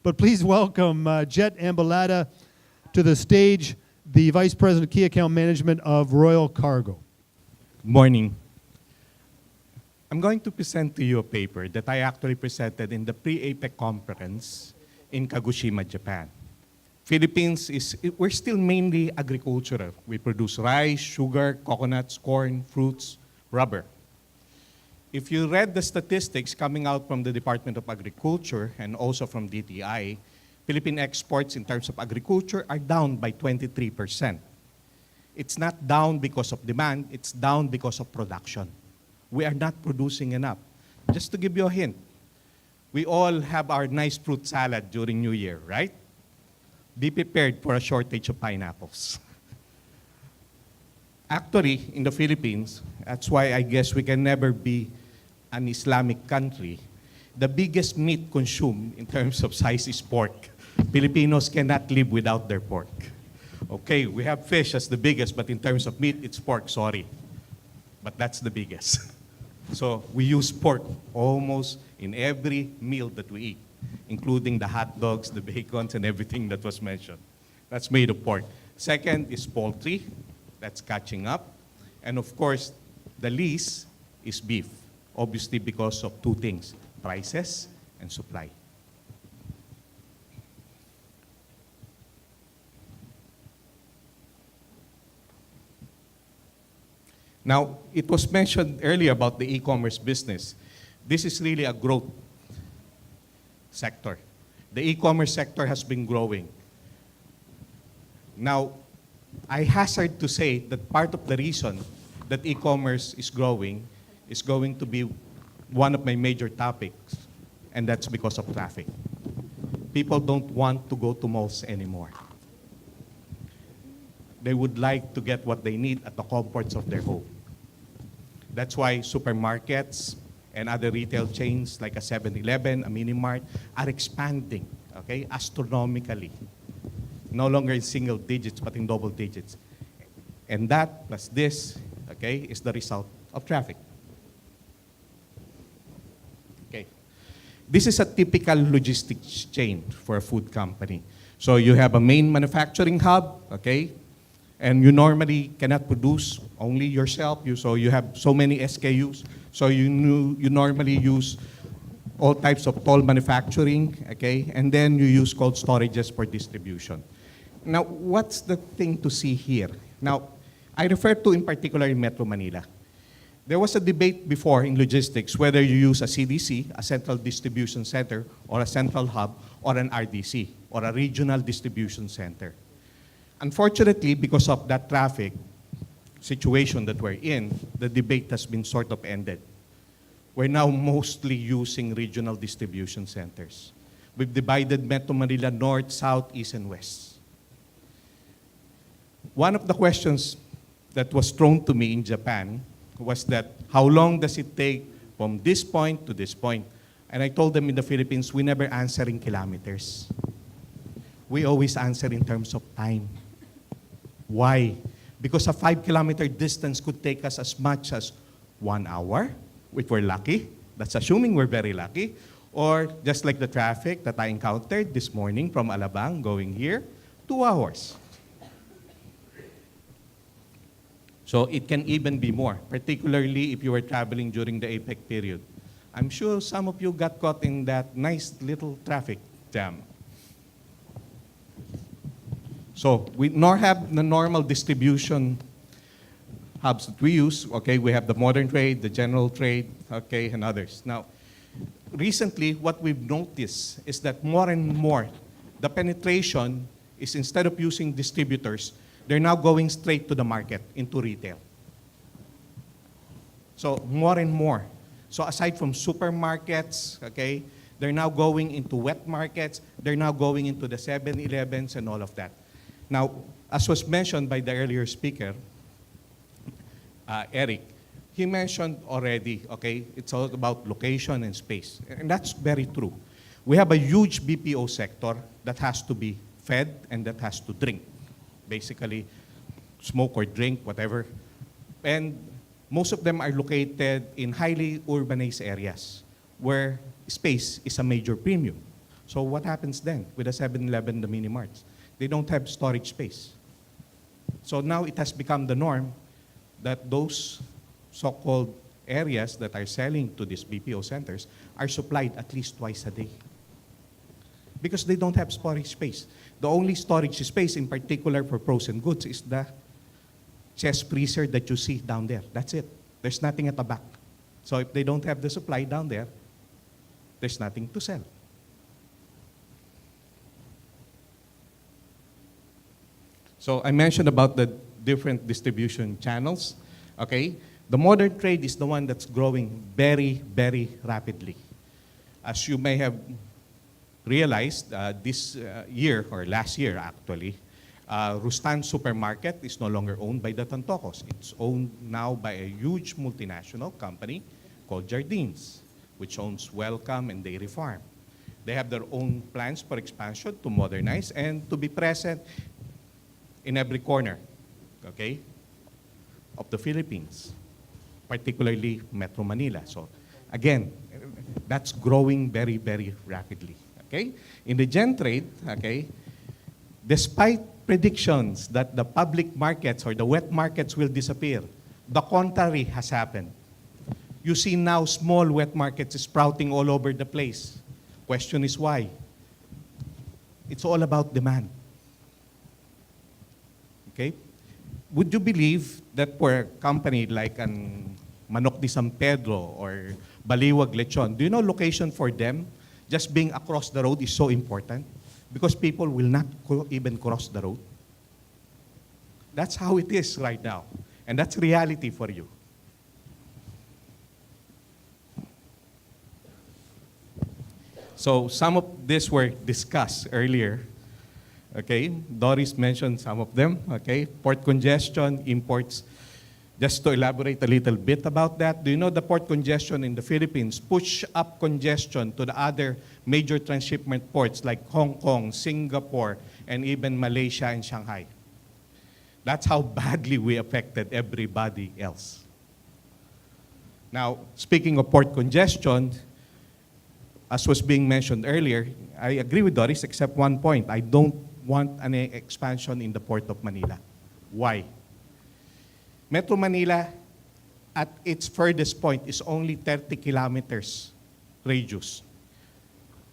But please welcome Jet Ambalada to the stage, the Vice President of Key Account Management of Royal Cargo. Morning. I'm going to present to you a paper that I actually presented in the pre-APEC conference in Kagoshima, Japan. Philippines we're still mainly agricultural. We produce rice, sugar, coconuts, corn, fruits, rubber. If you read the statistics coming out from the Department of Agriculture and also from DTI, Philippine exports in terms of agriculture are down by 23%. It's not down because of demand, it's down because of production. We are not producing enough. Just to give you a hint, we all have our nice fruit salad during New Year, right? Be prepared for a shortage of pineapples. Actually, in the Philippines, that's why I guess we can never be an Islamic country. The biggest meat consumed in terms of size is pork. Filipinos cannot live without their pork. Okay, we have fish as the biggest, but in terms of meat, it's pork, sorry. But that's the biggest. So we use pork almost in every meal that we eat, including the hot dogs, the bacons, and everything that was mentioned. That's made of pork. Second is poultry. That's catching up. And of course, the least is beef, obviously because of two things, prices and supply. Now, it was mentioned earlier about the e-commerce business. This is really a growth sector. The e-commerce sector has been growing. Now, I hazard to say that part of the reason that e-commerce is growing is going to be one of my major topics, and that's because of traffic. People don't want to go to malls anymore. They would like to get what they need at the comforts of their home. That's why supermarkets and other retail chains like a 7-Eleven, a Mini-Mart, are expanding, okay, astronomically. No longer in single digits, but in double digits. And that, plus this, okay, is the result of traffic. Okay. This is a typical logistics chain for a food company. So you have a main manufacturing hub, okay, and you normally cannot produce only yourself, so you have so many SKUs, so you normally use all types of toll manufacturing, okay, and then you use cold storages for distribution. Now, what's the thing to see here? Now, I refer to in particular in Metro Manila. There was a debate before in logistics whether you use a CDC, a central distribution center, or a central hub, or an RDC, or a regional distribution center. Unfortunately, because of that traffic situation that we're in, the debate has been sort of ended. We're now mostly using regional distribution centers. We've divided Metro Manila north, south, east, and west. One of the questions that was thrown to me in Japan was that, how long does it take from this point to this point? And I told them in the Philippines, we never answer in kilometers. We always answer in terms of time. Why? Because a 5-kilometer distance could take us as much as 1 hour, if we're lucky. That's assuming we're very lucky. Or just like the traffic that I encountered this morning from Alabang going here, 2 hours. So it can even be more, particularly if you were traveling during the APEC period. I'm sure some of you got caught in that nice little traffic jam. So we nor have the normal distribution hubs that we use. Okay, we have the modern trade, the general trade, okay, and others. Now, recently, what we've noticed is that more and more, the penetration is instead of using distributors, they're now going straight to the market, into retail. So more and more. So aside from supermarkets, okay, they're now going into wet markets, they're now going into the 7-Elevens and all of that. Now, as was mentioned by the earlier speaker, Eric, he mentioned already, okay, it's all about location and space. And that's very true. We have a huge BPO sector that has to be fed and that has to drink. Basically, smoke or drink, whatever. And most of them are located in highly urbanized areas where space is a major premium. So what happens then with the 7-Eleven, the mini marts? They don't have storage space. So now it has become the norm that those so-called areas that are selling to these BPO centers are supplied at least twice a day. Because they don't have storage space. The only storage space in particular for frozen goods is the chest freezer that you see down there. That's it. There's nothing at the back. So if they don't have the supply down there, there's nothing to sell. So I mentioned about the different distribution channels. Okay? The modern trade is the one that's growing very, very rapidly. As you may have realized, this year, or last year actually, Rustan Supermarket is no longer owned by the Tantocos. It's owned now by a huge multinational company called Jardines, which owns Welcome and Dairy Farm. They have their own plans for expansion to modernize and to be present in every corner, okay, of the Philippines, particularly Metro Manila. So again, that's growing very, very rapidly, okay? In the gen trade, okay, despite predictions that the public markets or the wet markets will disappear, the contrary has happened. You see now small wet markets sprouting all over the place. Question is why? It's all about demand. Okay? Would you believe that for a company like an Manok de San Pedro or Baliwag Lechon, do you know location for them, just being across the road is so important? Because people will not even cross the road. That's how it is right now. And that's reality for you. So some of this were discussed earlier. Okay, Doris mentioned some of them. Okay, port congestion, imports. Just to elaborate a little bit about that, do you know the port congestion in the Philippines push up congestion to the other major transshipment ports like Hong Kong, Singapore, and even Malaysia and Shanghai? That's how badly we affected everybody else. Now, speaking of port congestion, as was being mentioned earlier, I agree with Doris except one point. I don't want any expansion in the Port of Manila. Why? Metro Manila, at its furthest point, is only 30 kilometers radius.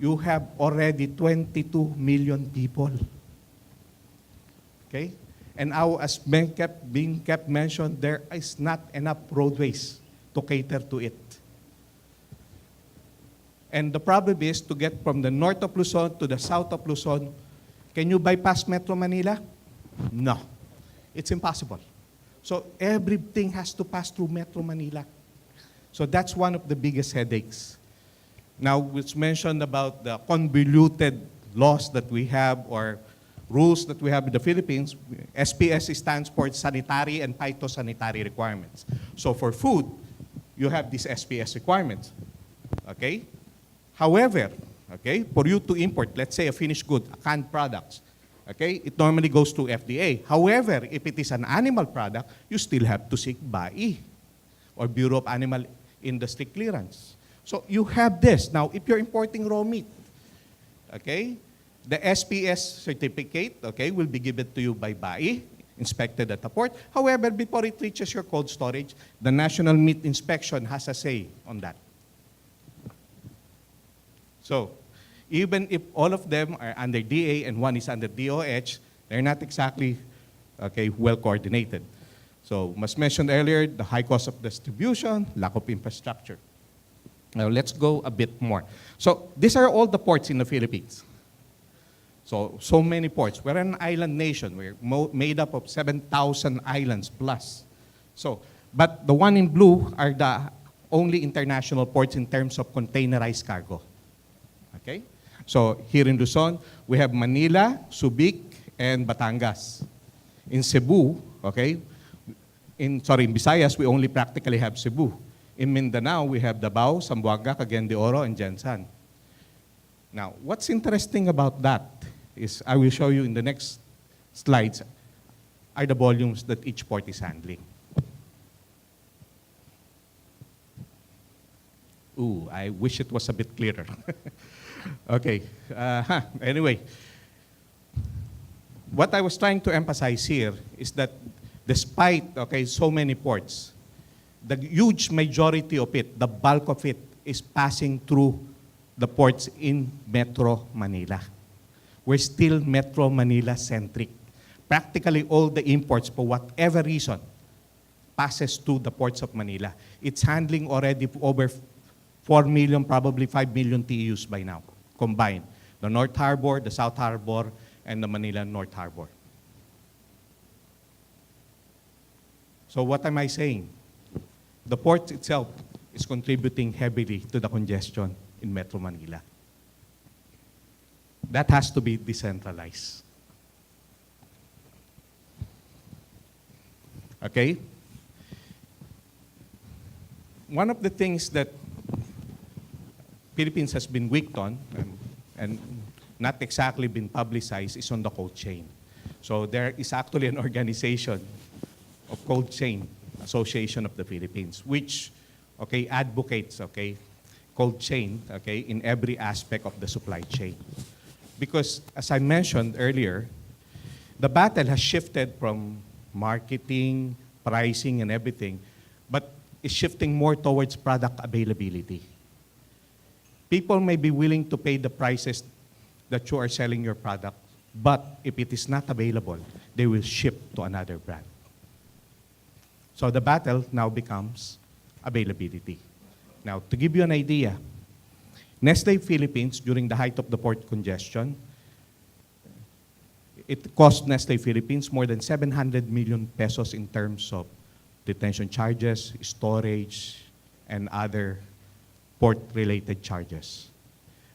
You have already 22 million people. Okay? And now, as being kept mentioned, there is not enough roadways to cater to it. And the problem is to get from the north of Luzon to the south of Luzon. Can you bypass Metro Manila? No. It's impossible. So everything has to pass through Metro Manila. So that's one of the biggest headaches. Now, it's mentioned about the convoluted laws that we have or rules that we have in the Philippines. SPS stands for sanitary and phytosanitary requirements. So for food, you have these SPS requirements. Okay? However, okay, for you to import, let's say a finished good, a canned products, okay, it normally goes to FDA. However, if it is an animal product, you still have to seek BAI or Bureau of Animal Industry clearance. So you have this. Now, if you're importing raw meat, okay, the SPS certificate, okay, will be given to you by BAI, inspected at the port. However, before it reaches your cold storage, the National Meat Inspection has a say on that. So, even if all of them are under DA and one is under DOH, they're not exactly well coordinated. So, as mentioned earlier, the high cost of distribution, lack of infrastructure. Now, let's go a bit more. So, these are all the ports in the Philippines. So many ports. We're an island nation. We're made up of 7,000 islands plus. So, but the one in blue are the only international ports in terms of containerized cargo. Okay? So here in Luzon, we have Manila, Subic, and Batangas. In Cebu, okay, in Visayas, we only practically have Cebu. In Mindanao, we have Davao, Zamboanga, Cagayan de Oro, and Jensan. Now, what's interesting about that is, I will show you in the next slides, are the volumes that each port is handling. Ooh, I wish it was a bit clearer. Okay. Anyway, what I was trying to emphasize here is that despite, okay, so many ports, the huge majority of it, the bulk of it, is passing through the ports in Metro Manila. We're still Metro Manila centric. Practically all the imports, for whatever reason, passes to the ports of Manila. It's handling already over 4 million, probably 5 million TEUs by now, combined. The North Harbor, the South Harbor, and the Manila North Harbor. So what am I saying? The port itself is contributing heavily to the congestion in Metro Manila. That has to be decentralized. Okay? One of the things that Philippines has been weak on and not exactly been publicized is on the cold chain. So there is actually an organization of Cold Chain Association of the Philippines, which advocates cold chain in every aspect of the supply chain. Because as I mentioned earlier, the battle has shifted from marketing, pricing, and everything, but is shifting more towards product availability. People may be willing to pay the prices that you are selling your product, but if it is not available, they will ship to another brand. So the battle now becomes availability. Now, to give you an idea, Nestle Philippines, during the height of the port congestion, it cost Nestle Philippines more than 700 million pesos in terms of detention charges, storage, and other port-related charges.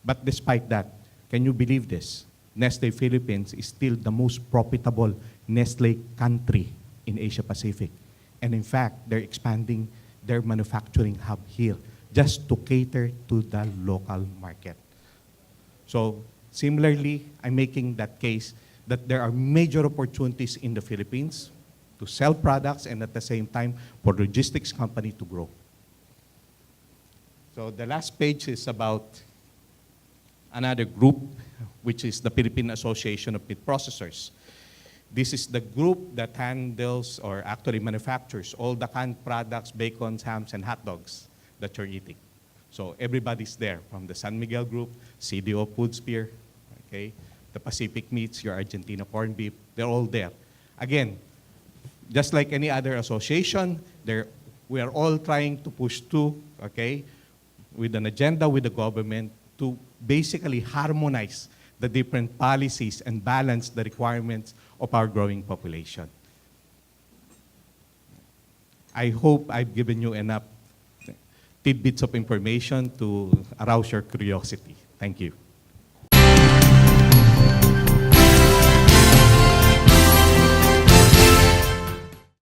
But despite that, can you believe this? Nestle Philippines is still the most profitable Nestle country in Asia Pacific. And in fact, they're expanding their manufacturing hub here just to cater to the local market. So similarly, I'm making that case that there are major opportunities in the Philippines to sell products and at the same time for logistics company to grow. So the last page is about another group, which is the Philippine Association of Meat Processors. This is the group that handles or actually manufactures all the canned products, bacons, hams, and hot dogs that you're eating. So everybody's there, from the San Miguel Group, CDO Foods Beer, the Pacific Meats, your Argentina corned beef, they're all there. Again, just like any other association, we are all trying to push through, with an agenda with the government to basically harmonize the different policies and balance the requirements of our growing population. I hope I've given you enough tidbits of information to arouse your curiosity. Thank you.